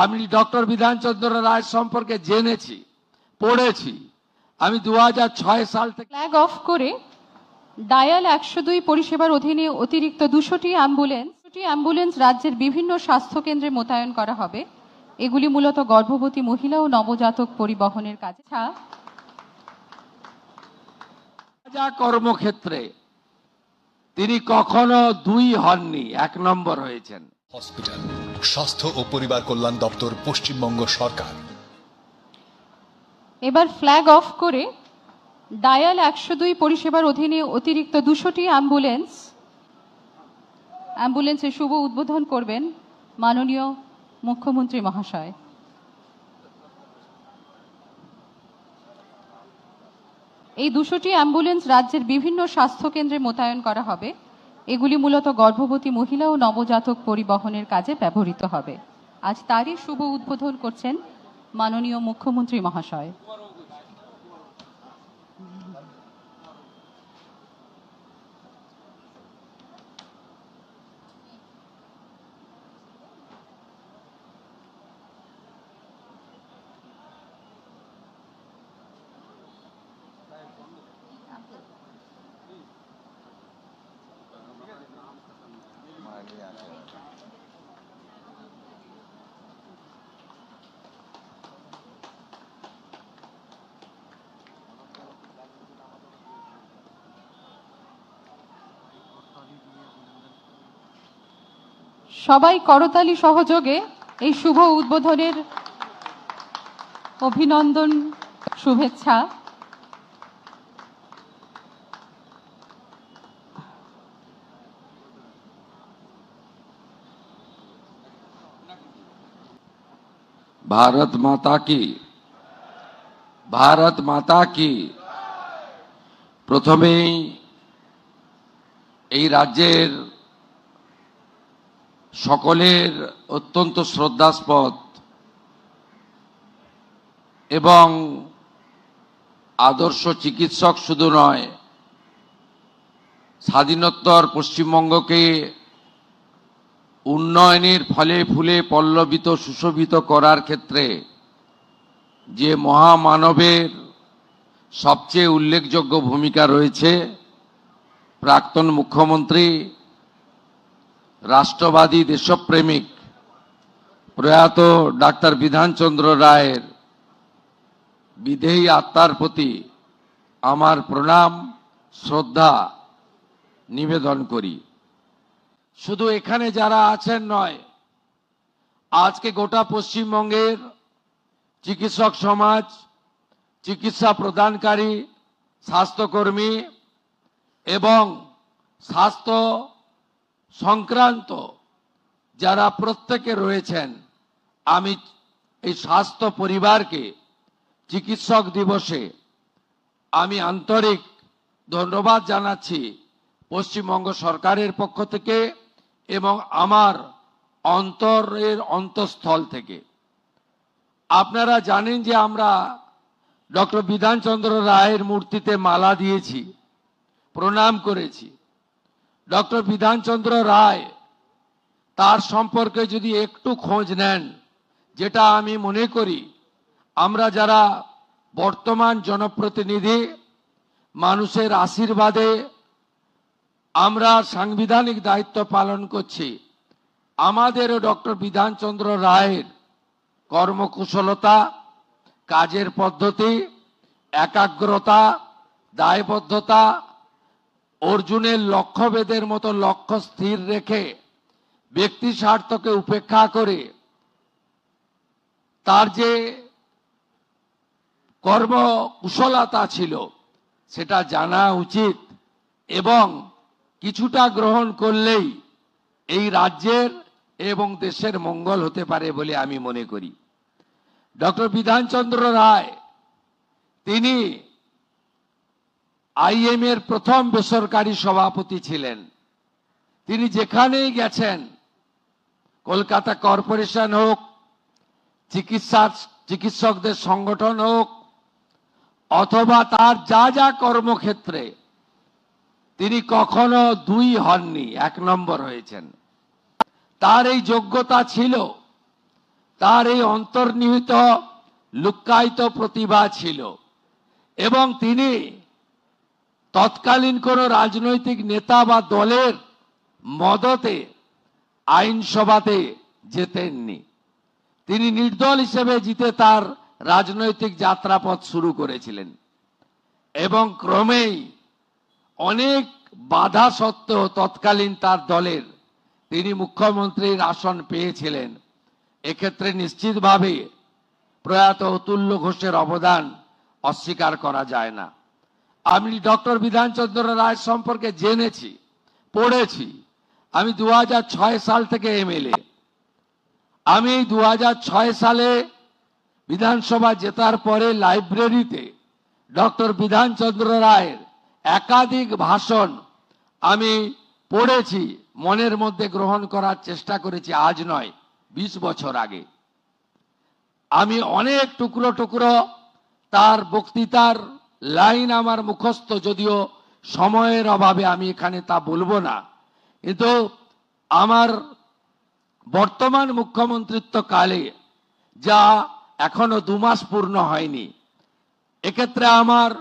আমি ডক্টর বিধানচন্দ্র রায় সম্পর্কে জেনেছি, পড়েছি। আমি 2006 সাল থেকে ফ্ল্যাগ অফ করে ডায়াল 102 পরিষেবার অধীনে অতিরিক্ত 200টি অ্যাম্বুলেন্স রাজ্যের বিভিন্ন স্বাস্থ্য কেন্দ্রে মোতায়েন করা হবে। এগুলি মূলত গর্ভবতী মহিলা ও নবজাতক পরিবহনের কাজে। যা কর্মক্ষেত্রে তিনি কখনো 2 হননি, 1 নম্বর হয়েছেন। হসপিটাল, স্বাস্থ্য ও পরিবার কল্যাণ দপ্তর, পশ্চিমবঙ্গ সরকার। এবার ফ্ল্যাগ অফ করে ডায়াল 102 পরিষেবার অধীনে অতিরিক্ত 200টি অ্যাম্বুলেন্সের শুভ উদ্বোধন করবেন মাননীয় মুখ্যমন্ত্রী মহাশয়। এই 200টি অ্যাম্বুলেন্স রাজ্যের বিভিন্ন স্বাস্থ্য কেন্দ্রে মোতায়েন করা হবে। এগুলি মূলত গর্ভবতী মহিলা ও নবজাতক পরিবহনের কাজে ব্যবহৃত হবে। আজ তারই শুভ উদ্বোধন করছেন মাননীয় মুখ্যমন্ত্রী মহাশয়। সবাই করতালি সহযোগে এই শুভ উদ্বোধনের অভিনন্দন, শুভেচ্ছা। भारत माता की, भारत माता की। প্রথমেই এই রাজ্যের সকলের অত্যন্ত শ্রদ্ধাস্পদ এবং আদর্শ চিকিৎসক শুধু নয়, স্বাধীনোত্তর পশ্চিমবঙ্গকে উন্নয়নের ফলে ফুলে পল্লবিত সুশোভিত করার ক্ষেত্রে যে মহামানবের সবচেয়ে উল্লেখযোগ্য ভূমিকা রয়েছে, প্রাক্তন মুখ্যমন্ত্রী, রাষ্ট্রবাদী দেশপ্রেমিক প্রয়াত ডাক্তার বিধানচন্দ্র রায়ের বিদেহী আত্মার প্রতি আমার প্রণাম, শ্রদ্ধা নিবেদন করি। শুধু এখানে যারা আছেন নয়, আজকে গোটা পশ্চিমবঙ্গের চিকিৎসক সমাজ, চিকিৎসা প্রদানকারী স্বাস্থ্যকর্মী এবং স্বাস্থ্য সংক্রান্ত যারা প্রত্যেকে রয়েছেন, আমি এই স্বাস্থ্য পরিবারকে চিকিৎসক দিবসে আমি আন্তরিক ধন্যবাদ জানাচ্ছি পশ্চিমবঙ্গ সরকারের পক্ষ থেকে এবং আমার অন্তরের অন্তঃস্থল থেকে। আপনারা জানেন যে আমরা ডক্টর বিধানচন্দ্র রায়ের মূর্তিতে মালা দিয়েছি, প্রণাম করেছি। ডক্টর বিধানচন্দ্র রায়, তার সম্পর্কে যদি একটু খোঁজ নেন, যেটা আমি মনে করি আমরা যারা বর্তমান জনপ্রতিনিধি, মানুষের আশীর্বাদে আমরা সাংবিধানিক দায়িত্ব পালন করছি, আমাদেরও ডক্টর বিধানচন্দ্র রায়ের কর্মকুশলতা, কাজের পদ্ধতি, একাগ্রতা, দায়বদ্ধতা, অর্জুনের লক্ষ্যভেদের মতো লক্ষ্য স্থির রেখে ব্যক্তি স্বার্থকে উপেক্ষা করে তার যে কর্মকুশলতা ছিল সেটা জানা উচিত এবং কিছুটা গ্রহণ করলেই এই রাজ্যের এবং দেশের মঙ্গল হতে পারে বলে আমি মনে করি। ডক্টর বিধানচন্দ্র রায়, তিনি আইএম এর প্রথম বেসরকারি সভাপতি ছিলেন। তিনি যেখানেই গেছেন, কলকাতা কর্পোরেশন হোক, চিকিৎসকদের সংগঠন হোক, অথবা তার যা যা কর্মক্ষেত্রে, তিনি কখনো 2 হননি, 1 নম্বর হয়েছেন। তার এই যোগ্যতা ছিল। তার এই অন্তর্নিহিত লুক্কায়িত প্রতিভা ছিল এবং তিনি তৎকালীন কোন রাজনৈতিক নেতা বা দলের মদতে আইনসভাতে যেতেননি। তিনি নির্দল হিসেবে জিতে তার রাজনৈতিক যাত্রাপথ শুরু করেছিলেন এবং ক্রমেই অনেক বাধা সত্ত্বেও তৎকালীন তার দলের তিনি মুখ্যমন্ত্রীর আসন পেয়েছিলেন। এক্ষেত্রে নিশ্চিতভাবে প্রয়াত অতুল্য ঘোষের অবদান অস্বীকার করা যায় না। আমি ডক্টর বিধানচন্দ্র রায় সম্পর্কে জেনেছি, পড়েছি। আমি 2006 সাল থেকে এমএলএ। আমি 2006 সালে বিধানসভা জেতার পরে লাইব্রেরিতে ডক্টর বিধানচন্দ্র রায়ের একাধিক ভাষণ আমি পড়েছি, মনের মধ্যে গ্রহণ করার চেষ্টা করেছি। আজ নয়, 20 বছর আগে। আমি অনেক টুকরো টুকরো তার বক্তৃতার লাইন আমার মুখস্থ, যদিও সময়ের অভাবে আমি এখানে তা বলবো না। কিন্তু আমার বর্তমান মুখ্যমন্ত্রিত্ব কালে, যা এখনো 2 মাস পূর্ণ হয়নি, এক্ষেত্রে আমার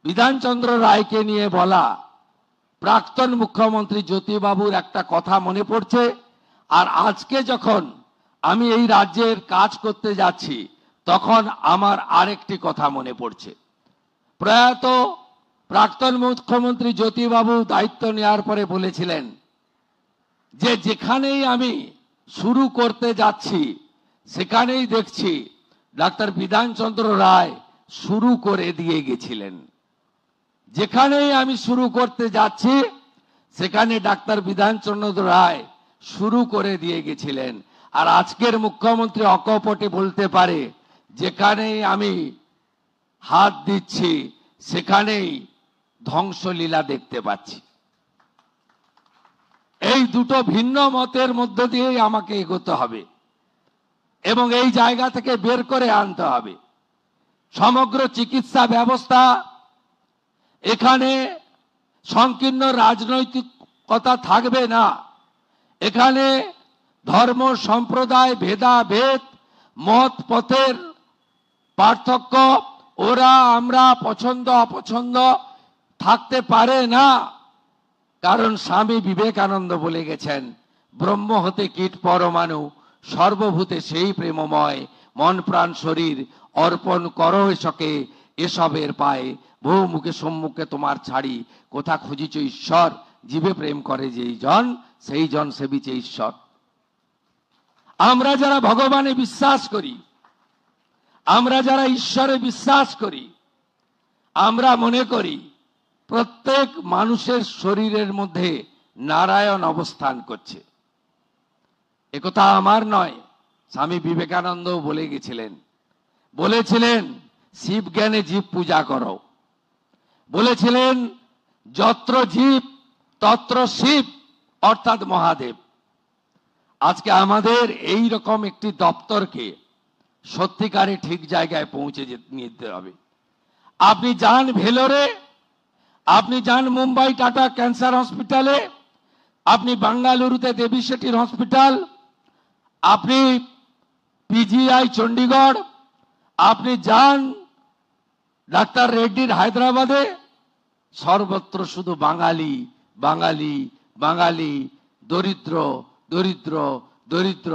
বিধানচন্দ্র রায়কে নিয়ে বলা প্রাক্তন মুখ্যমন্ত্রী জ্যোতিবাবুর একটা কথা মনে পড়ছে। আর আজকে যখন আমি এই রাজ্যের কাজ করতে যাচ্ছি, তখন আমার আরেকটি কথা মনে পড়ছে। প্রয়াত প্রাক্তন মুখ্যমন্ত্রী জ্যোতিবাবু দায়িত্ব নেওয়ার পরে বলেছিলেন যে যেখানেই আমি শুরু করতে যাচ্ছি সেখানেই দেখছি ডাক্তার বিধানচন্দ্র রায় শুরু করে দিয়ে গেছিলেন। যেখানেই আমি শুরু করতে যাচ্ছি সেখানে ডাক্তার বিধানচন্দ্র রায় শুরু করে দিয়ে গেছিলেন। আর আজকের মুখ্যমন্ত্রী অকপটে বলতে পারে যেখানেই আমি হাত দিচ্ছি সেখানেই ধ্বংসলীলা দেখতে পাচ্ছি। এই দুটো ভিন্ন মতের মধ্য দিয়েই আমাকে এগোতে হবে এবং এই জায়গা থেকে বের করে আনতে হবে। সমগ্র চিকিৎসা ব্যবস্থা, এখানে সংকীর্ণ রাজনৈতিকতা থাকবে না। এখানে ধর্ম সম্প্রদায় ভেদাভেদ, মত পথের পার্থক্য, ওরা আমরা পছন্দ অপছন্দ থাকতে পারে না। কারণ স্বামী বিবেকানন্দ বলে গেছেন, ব্রহ্ম হতে কীট পরমাণু, সর্বভূতে সেই প্রেমময়, মন প্রাণ শরীর অর্পণ করো এসকে এসবের পায়ে, বহু মুখে সম্মুখে তোমার ছাড়ি, কোথা খুঁজিছ ঈশ্বর, জীবে প্রেম করে যেই জন, সেই জন সেবিছে ঈশ্বর। আমরা যারা ভগবানে বিশ্বাস করি, আমরা যারা ঈশ্বরে বিশ্বাস করি, আমরা মনে করি প্রত্যেক মানুষের শরীরের মধ্যে নারায়ণ অবস্থান করছে। একথা আমার নয়, স্বামী বিবেকানন্দ বলে গেছিলেন। বলেছিলেন শিব জ্ঞানে জীব পূজা করো। বলেছিলেন যত্র জীব তত্র শিব, অর্থাৎ মহাদেব। আজকে আমাদের এই রকম একটি দপ্তরকে সত্যিকারে ঠিক জায়গায় পৌঁছে নিতে হবে। আপনি যান ভেলোরে, আপনি যান মুম্বাই টাটা ক্যান্সার হসপিটালে, আপনি বেঙ্গালুরুতে দেবী শেঠির হসপিটাল, আপনি পিজিআই চণ্ডীগড়, আপনি যান ডাক্তার রেড্ডির হায়দ্রাবাদে, সর্বত্র শুধু বাঙালি বাঙালি বাঙালি, দরিদ্র দরিদ্র দরিদ্র।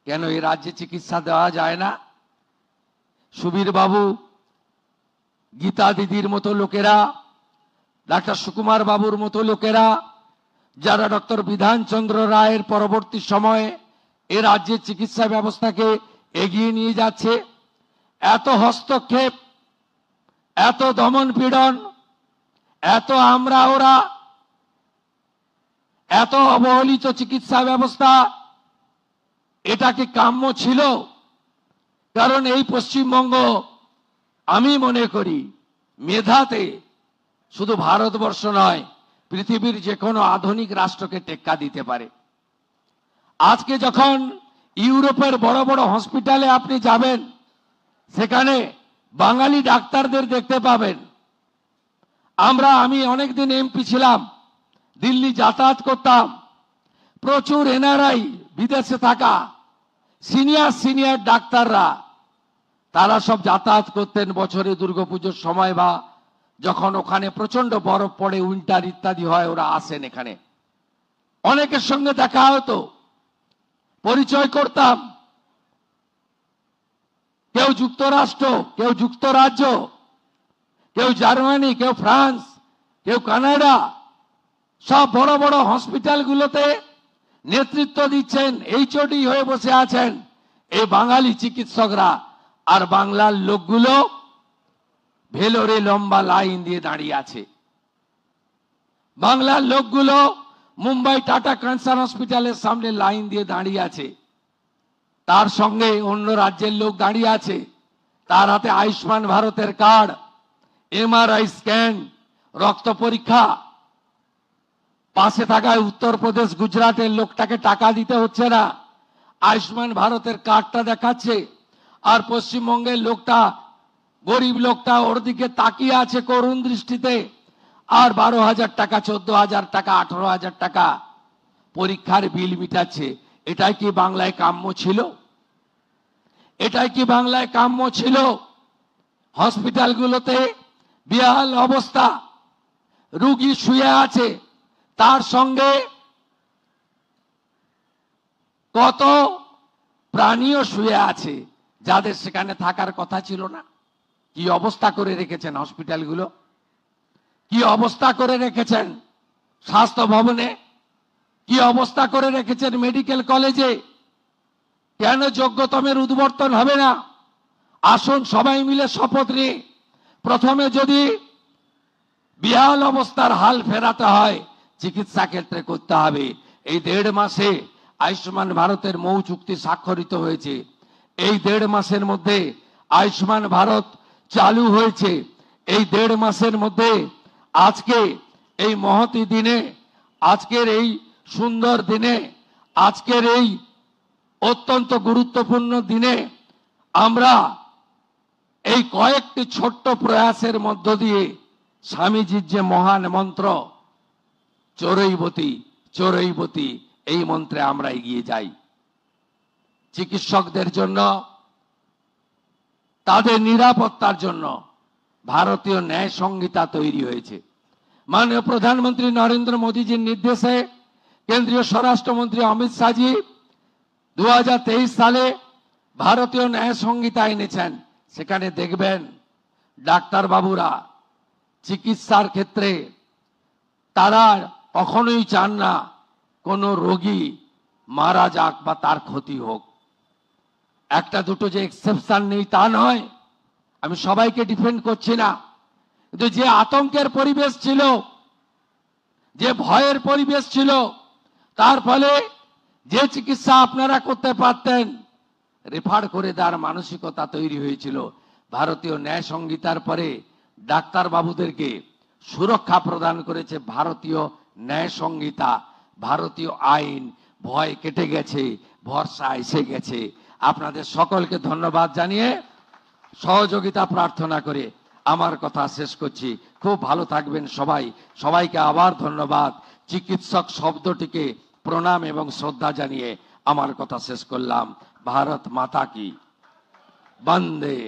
কেন এই রাজ্যে চিকিৎসা দেওয়া যায় না? সুবীর বাবু, গীতা দিদির মতো লোকেরা, ডাক্তার সুকুমার বাবুর মতো লোকেরা, যারা ডক্টর বিধানচন্দ্র রায়ের পরবর্তী সময়ে এ রাজ্যের চিকিৎসা ব্যবস্থাকে এগিয়ে নিয়ে যাচ্ছে, এত হস্তক্ষেপ, এত দমন পীড়ন, এত আমরা ওরা, এত অবহেলিত চিকিৎসা ব্যবস্থা, এটা কি কাম্য ছিল? কারণ এই পশ্চিমবঙ্গ আমি মনে করি মেধাতে শুধু ভারতবর্ষ নয়, পৃথিবীর যে কোনো আধুনিক রাষ্ট্রকে টেক্কা দিতে পারে। আজকে যখন ইউরোপের বড় বড় হসপিটালে আপনি যাবেন, সেখানে বাঙালি ডাক্তারদের দেখতে পাবেন। আমি অনেকদিন এমপি ছিলাম, দিল্লি যাতায়াত করতাম, প্রচুর এনআরআই বিদেশে থাকা, সিনিয়র সিনিয়র ডাক্তাররা তারা সব যাতায়াত করতেন বছরে দুর্গাপুজোর সময় বা যখন ওখানে প্রচন্ড বরফ পড়ে, উইন্টার ইত্যাদি হয়, ওরা আসেন এখানে। অনেকের সঙ্গে দেখা হতো, পরিচয় করতাম। কেউ যুক্তরাষ্ট্র, কেউ যুক্তরাজ্য, কেউ জার্মানি, কেউ ফ্রান্স, কেউ কানাডা, সব বড় বড় হসপিটালগুলোতে নেতৃত্ব দিচ্ছেন, এইচওডি হয়ে বসে আছেন এই বাঙালি চিকিৎসকরা। আর বাংলার লোকগুলো ভেলোরে লম্বা লাইন দিয়ে দাঁড়িয়ে আছে। বাংলার লোকগুলো মুম্বাই টাটা ক্যান্সার হসপিটালের সামনে লাইন দিয়ে দাঁড়িয়ে আছে। তার সঙ্গে অন্য রাজ্যের লোক দাঁড়িয়ে আছে, তার হাতে আয়ুষ্মান ভারতের কার্ড, এমআরআই স্ক্যান, রক্ত পরীক্ষা। পাশে থাকায় উত্তরপ্রদেশ গুজরাটের লোকটাকে টাকা দিতে হচ্ছে না, আয়ুষ্মান ভারতের কার্ডটা দেখাচ্ছে। আর পশ্চিমবঙ্গের লোকটা, গরিব লোকটা ওর দিকে তাকিয়ে আছে করুণ দৃষ্টিতে, আর 12,000 টাকা, 14,000 টাকা, 18,000 টাকা পরীক্ষার বিল মিটাচ্ছে। এটাই কি বাংলায় কাম্য ছিল? এটাই কি বাংলায় কাম্য ছিল? হসপিটালগুলোতে বেহাল অবস্থা, রুগী শুয়ে আছে, তার সঙ্গে কত প্রাণীও শুয়ে আছে যাদের সেখানে থাকার কথা ছিল না। কি অবস্থা করে রেখেছেন হসপিটালগুলো, কি অবস্থা করে রেখেছেন স্বাস্থ্য ভবনে, কি অবস্থা করে রেখেছেন মেডিকেল কলেজে। কেন যোগ্যতমের উদ্বর্তন হবে না? আসুন সবাই মিলে শপথ নিয়ে, প্রথমে যদি বিহাল অবস্থার হাল ফেরাতে হয় চিকিৎসা ক্ষেত্রে করতে হবে। এই 1.5 মাসে আয়ুষ্মান ভারতের মৌ চুক্তি স্বাক্ষরিত হয়েছে। এই 1.5 মাসের মধ্যে আয়ুষ্মান ভারত চালু হয়েছে। এই 1.5 মাসের মধ্যে আজকে এই মহতি দিনে, আজকের এই সুন্দর দিনে, আজকের এই অত্যন্ত গুরুত্বপূর্ণ দিনে আমরা এই কয়েকটি ছোট্ট প্রয়াসের মধ্য দিয়ে স্বামীজির যে মহান মন্ত্র চরৈবতী চরৈবতী, এই মন্ত্রে আমরা এগিয়ে যাই। চিকিৎসকদের জন্য, তাদের নিরাপত্তার জন্য ভারতীয় ন্যায় সংহিতা তৈরি হয়েছে। মাননীয় প্রধানমন্ত্রী নরেন্দ্র মোদীজির নির্দেশে কেন্দ্রীয় স্বরাষ্ট্রমন্ত্রী অমিত শাহজি 2023 সালে ভারতীয় ন্যায় সংহিতা এনেছেন। সেখানে দেখবেন ডাক্তার বাবুরা চিকিৎসার ক্ষেত্রে তারা কখনোই চান না কোনো রোগী মারা যাক বা তার ক্ষতি হোক। একটা দুটো যে এক্সেপশন নেই তা নয়, আমি সবাইকে ডিফেন্ড করছি না, কিন্তু যে আতঙ্কের পরিবেশ ছিল, যে ভয়ের পরিবেশ ছিল, তার ফলে যে চিকিৎসা আপনারা করতে পারতেন রেফার করে দেওয়ার মানসিকতা তৈরি হয়েছিল। ভারতীয় ন্যায় সংহিতার পরে ডাক্তার বাবুদেরকে সুরক্ষা প্রদান করেছে ভারতীয় ন্যায় সংহিতা, ভারতীয় আইন। ভয় কেটে গেছে, ভরসা এসে গেছে। আপনাদের সকলকে ধন্যবাদ জানিয়ে, সহযোগিতা প্রার্থনা করে আমার কথা শেষ করছি। খুব ভালো থাকবেন সবাই। সবাইকে আবার ধন্যবাদ। চিকিৎসক শব্দটিকে প্রণাম এবং শ্রদ্ধা জানিয়ে আমার কথা শেষ করলাম। ভারত মাতা কি, বন্দে